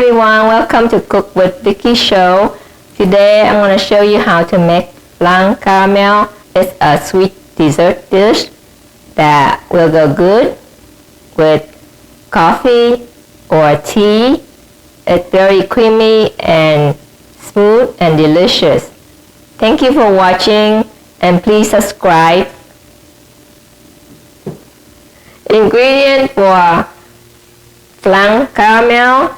everyone, welcome to Cook with Vicky show. Today I'm going to show you how to make Flan Caramel. It's a sweet dessert dish that will go good with coffee or tea. It's very creamy and smooth and delicious. Thank you for watching and please subscribe. Ingredient for Flan Caramel.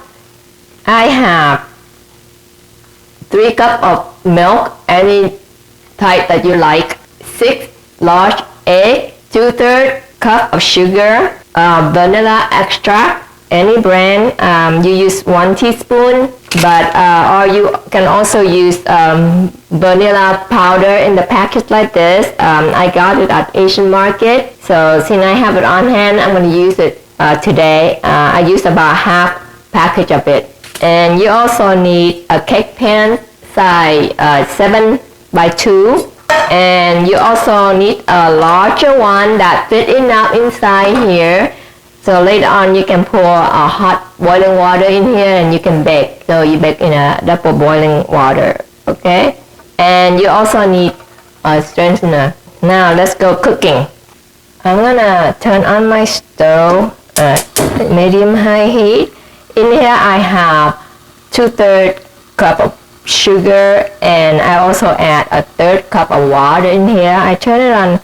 I have 3 cups of milk, any type that you like, 6 large eggs, 2/3 cup of sugar, vanilla extract, any brand. You use 1 teaspoon, but or you can also use vanilla powder in the package like this. I got it at Asian market, so since I have it on hand, I'm going to use it today. I used about half package of it. And you also need a cake pan size 7 by 2, and you also need a larger one that fit enough inside here, so later on you can pour a hot boiling water in here and you can bake. So you bake in a double boiling water, okay? And you also need a strengthener. Now let's go cooking. I'm gonna turn on my stove at medium high heat. In here I have 2/3 cup of sugar, and I also add a 1/3 cup of water in here. I turn it on,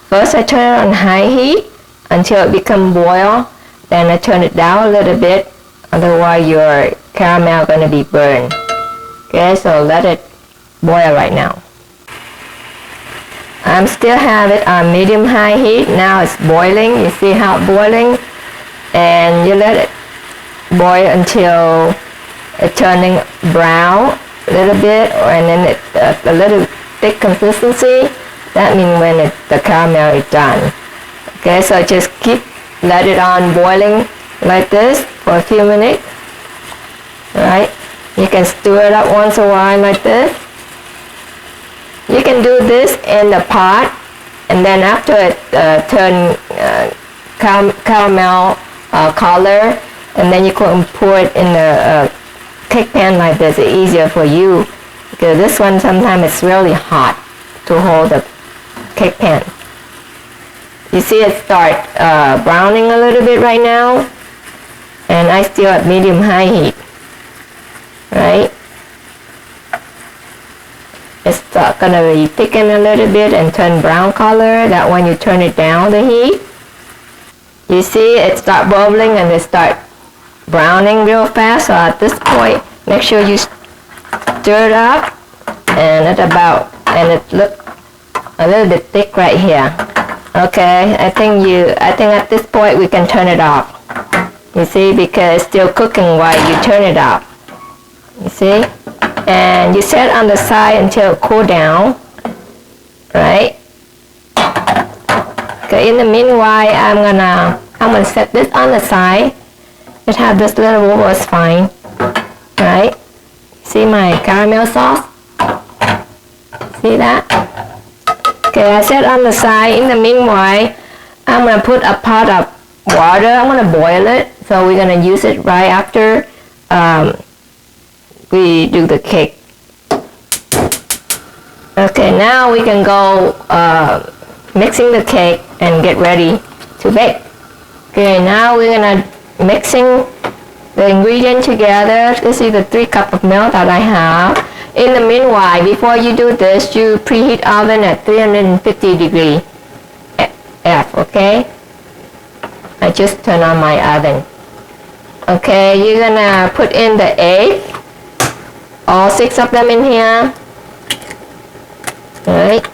first I turn it on high heat until it becomes boil. Then I turn it down a little bit, otherwise your caramel gonna be burned. Okay, so let it boil right now. I'm still have it on medium high heat. Now it's boiling. You see how it's boiling, and you let it boil until it's turning brown a little bit, and then it's a little thick consistency. That means when the caramel is done. Okay, so just let it on boiling like this for a few minutes. Right? You can stir it up once in a while like this. You can do this in the pot, and then after it turn caramel color, and then you can pour it in the cake pan like this. It's easier for you because this one sometimes it's really hot to hold the cake pan. You see it start browning a little bit right now, and I still at medium high heat. Right? It's gonna be thicken a little bit and turn brown color. That when you turn it down the heat, you see it start bubbling and it start browning real fast. So at this point, make sure you stir it up, and it look a little bit thick right here. Okay, I think at this point we can turn it off. You see, because it's still cooking while you turn it off. You see, and you set it on the side until it cool down. Right? Okay. In the meanwhile, I'm gonna set this on the side. Just have this little bubble is fine. Right? See my caramel sauce? See that? Okay, I set on the side. In the meanwhile, I'm gonna put a pot of water. I'm gonna boil it. So we're gonna use it right after we do the cake. Okay, now we can go mixing the cake and get ready to bake. Okay, now we're gonna mixing the ingredient together. This is the 3 cups of milk that I have. In the meanwhile, before you do this, you preheat oven at 350 degrees F, okay? I just turn on my oven. Okay, you're gonna put in the egg, all 6 of them in here. Alright.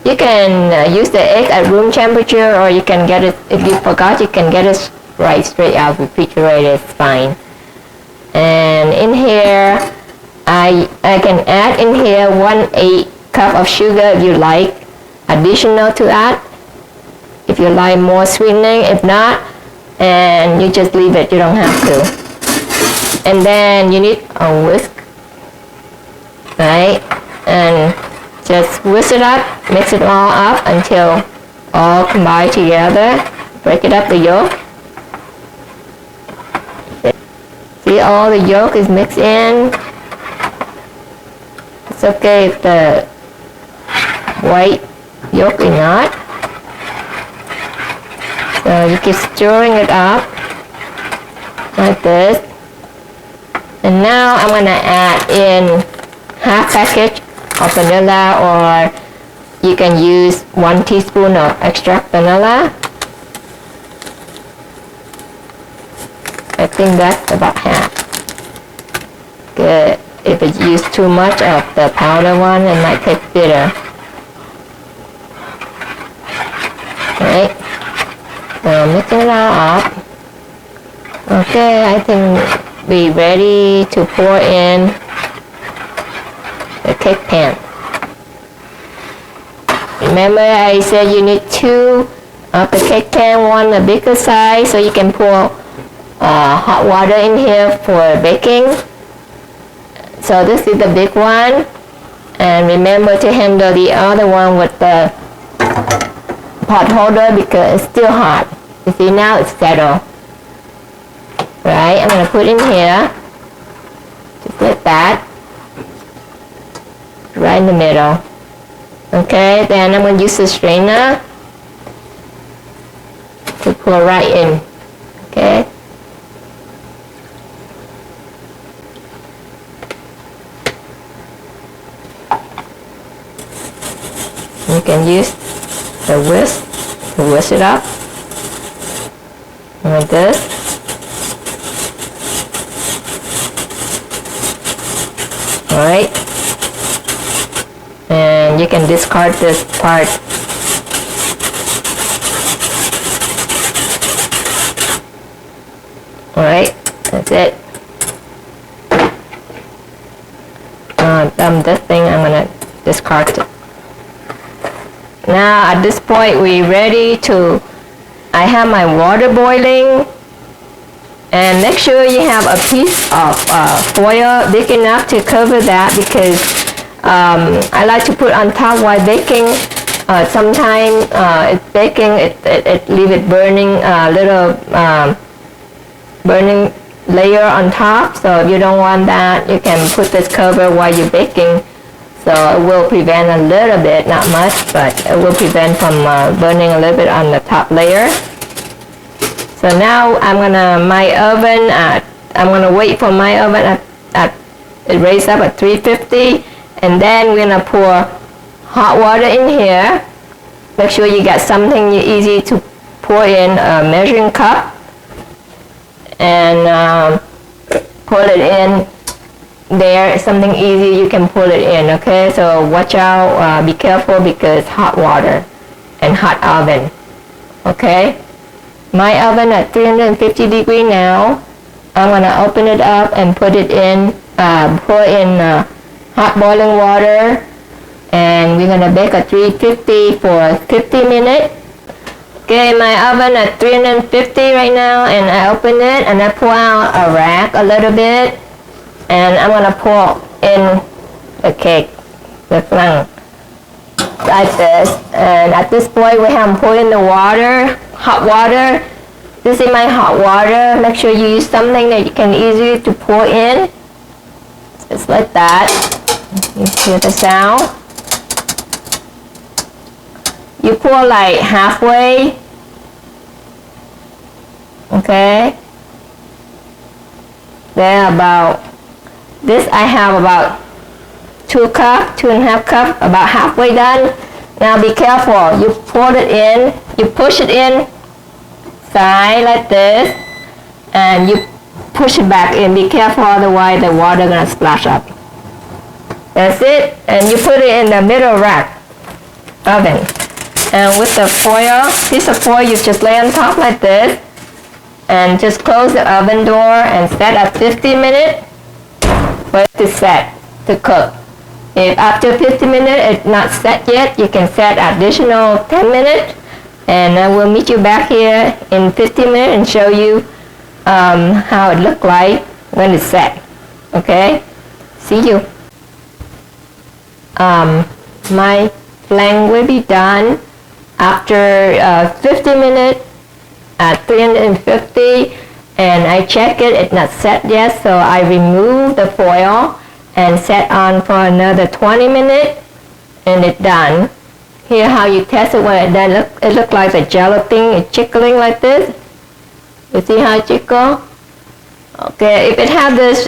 You can use the egg at room temperature, or you can get it, if you forgot, you can get it right straight out of the refrigerator, it's fine. And in here, I can add in here 1/8 cup of sugar if you like, additional to that, if you like more sweetening. If not, and you just leave it, you don't have to. And then you need a whisk, right? And just whisk it up, mix it all up until all combine together. Break it up the yolk. See See, all the yolk is mixed in. It's okay if the white yolk is not. So you keep stirring it up like this. And now I'm going to add in half package of vanilla, or you can use 1 teaspoon of extract vanilla. I think that's about half. Good. If you use too much of the powder one, it might taste bitter. Right? So mixing it all up. Okay, I think we're ready to pour in the cake pan. Remember I said you need 2 of the cake pan, one the bigger size, so you can pour hot water in here for baking. So this is the big one, and remember to handle the other one with the pot holder because it's still hot. You see, now it's settled. Right, I'm going to put in here, just like that, right in the middle. Okay, then I'm going to use the strainer to pour right in. Okay. You can use the whisk to whisk it up like this. Alright, and you can discard this part. Alright, that's it. This thing I'm gonna discard it. Now at this point we're ready to, I have my water boiling, and make sure you have a piece of foil big enough to cover that, because I like to put on top while baking. Sometimes it's baking, it leave it burning a little burning layer on top, so if you don't want that, you can put this cover while you're baking. So it will prevent a little bit, not much, but it will prevent from burning a little bit on the top layer. So now I'm gonna, my oven, I'm gonna wait for my oven it raised up at 350, and then we're gonna pour hot water in here. Make sure you got something easy to pour in, a measuring cup, and pour it in. There, something easy, you can pull it in. Okay, so watch out, be careful, because hot water and hot oven. Okay, my oven at 350 degrees now. I'm gonna open it up and put it in, pour in hot boiling water, and we're gonna bake at 350 for 50 minutes. Okay, my oven at 350 right now, and I open it and I pull out a rag a little bit. And I'm gonna pour in the cake, the flan, like this. And at this point, we have poured in the water, hot water. This is my hot water. Make sure you use something that you can easily to pour in. Just like that. You hear the sound. You pour like halfway. Okay. Then about. This I have about 2 cups, 2.5 cups, about halfway done. Now be careful, you pour it in, you push it in, side like this, and you push it back in. Be careful, otherwise the water gonna splash up. That's it, and you put it in the middle rack oven. And with the foil, piece of foil, you just lay on top like this, and just close the oven door and set at 50 minutes. For it to set, to cook. If after 50 minutes it's not set yet, you can set additional 10 minutes, and I will meet you back here in 50 minutes and show you how it looks like when it's set. Okay? See you. My flan will be done after 50 minutes at 350, and I check it, it's not set yet, so I remove the foil and set on for another 20 minutes, and it's done. Here how you test it when it's done. It looks like a jello thing, it's chickling like this. You see how it tickle? Okay, if it has this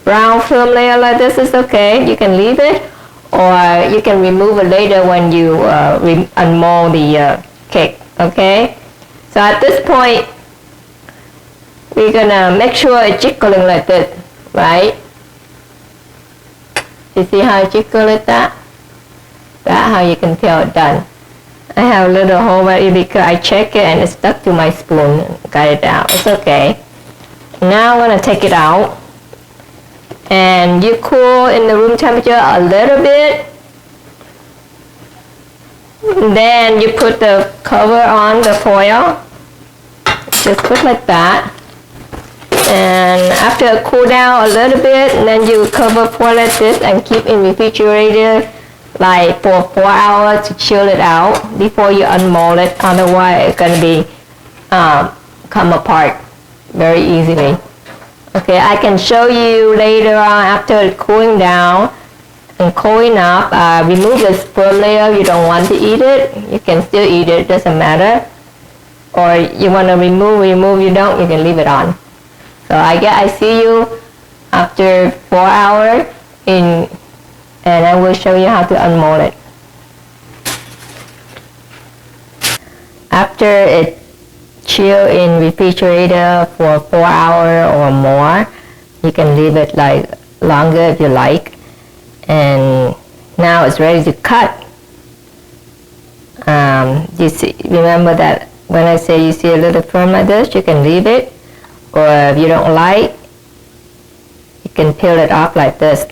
brown film layer like this, it's okay. You can leave it, or you can remove it later when you unmold the cake. Okay. So at this point, we're gonna make sure it's jiggling like this, right? You see how it jiggles like that? That's how you can tell it's done. I have a little hole right here because I check it and it's stuck to my spoon. Got it out. It's okay. Now I'm gonna take it out, and you cool in the room temperature a little bit. Then you put the cover on the foil. Just put like that. And after it cool down a little bit, then you cover foil like this and keep in refrigerator like for 4 hours to chill it out before you unmold it. Otherwise, it's gonna be come apart very easily. Okay, I can show you later on after it's cooling down and cooling up. Remove the spoon layer. You don't want to eat it. You can still eat it. Doesn't matter. Or you want to remove. You don't. You can leave it on. So I see you after 4 hours and I will show you how to unmold it. After it chill in refrigerator for 4 hours or more, you can leave it like longer if you like. And now it's ready to cut. You see, remember that when I say you see a little firm like this, you can leave it. Or if you don't like, you can peel it off like this.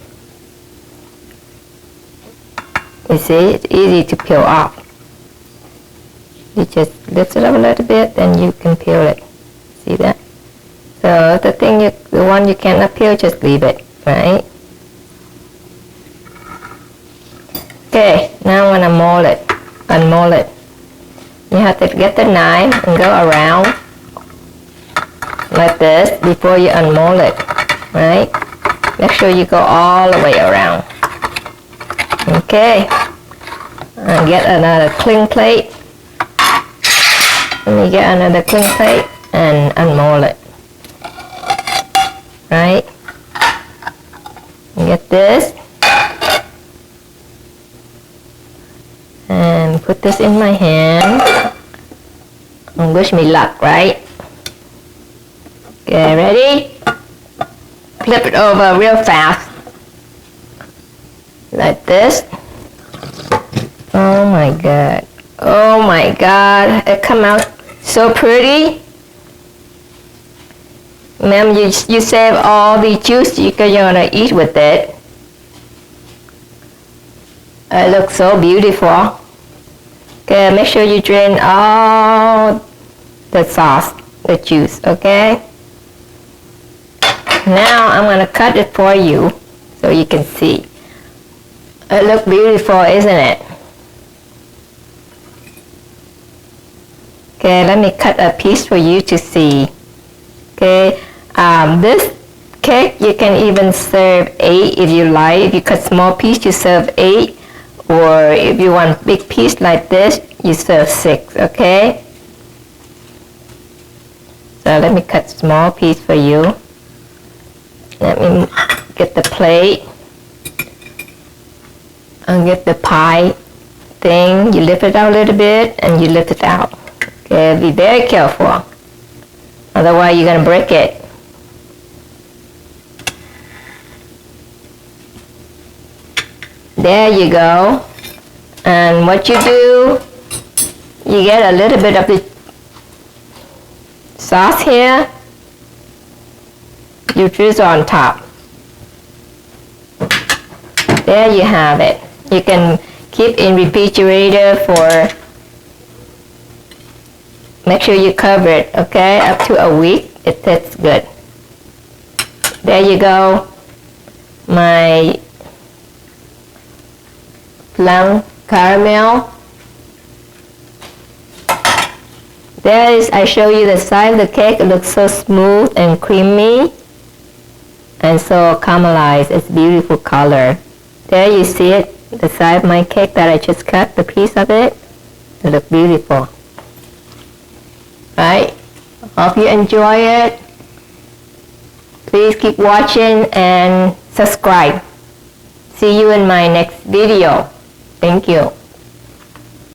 You see, it's easy to peel off. You just lift it up a little bit, then you can peel it. See that? So the one you cannot peel, just leave it, right? Okay, now I'm gonna unmold it. You have to get the knife and go around like this before you unmold it, right? Make sure you go all the way around. Okay, and get another cling plate. Let me get another cling plate and unmold it, right? Get this and put this in my hand and wish me luck, right? Okay, ready? Flip it over real fast. Like this. Oh my god. Oh my god. It come out so pretty. Ma'am, you save all the juice because you're gonna eat with it. It looks so beautiful. Okay, make sure you drain all the sauce, the juice, okay? Now I'm gonna cut it for you so you can see. It looks beautiful, isn't it? Okay, let me cut a piece for you to see. Okay, this cake you can even serve 8 if you like. If you cut small piece, you serve 8. Or if you want big piece like this, you serve 6, okay? So let me cut small piece for you. Let me get the plate and get the pie thing. You lift it out a little bit and you lift it out. Okay, be very careful. Otherwise you're gonna break it. There you go. And what you do, you get a little bit of the sauce here. You drizzle on top. There you have it. You can keep in refrigerator for, make sure you cover it, okay, up to a week. It tastes good. There you go. My Flan Caramel There is, I show you the side of the cake. It looks so smooth and creamy and so caramelized. It's beautiful color. There you see it, the side of my cake that I just cut, the piece of it. It looks beautiful. Right? Hope you enjoy it. Please keep watching and subscribe. See you in my next video. Thank you.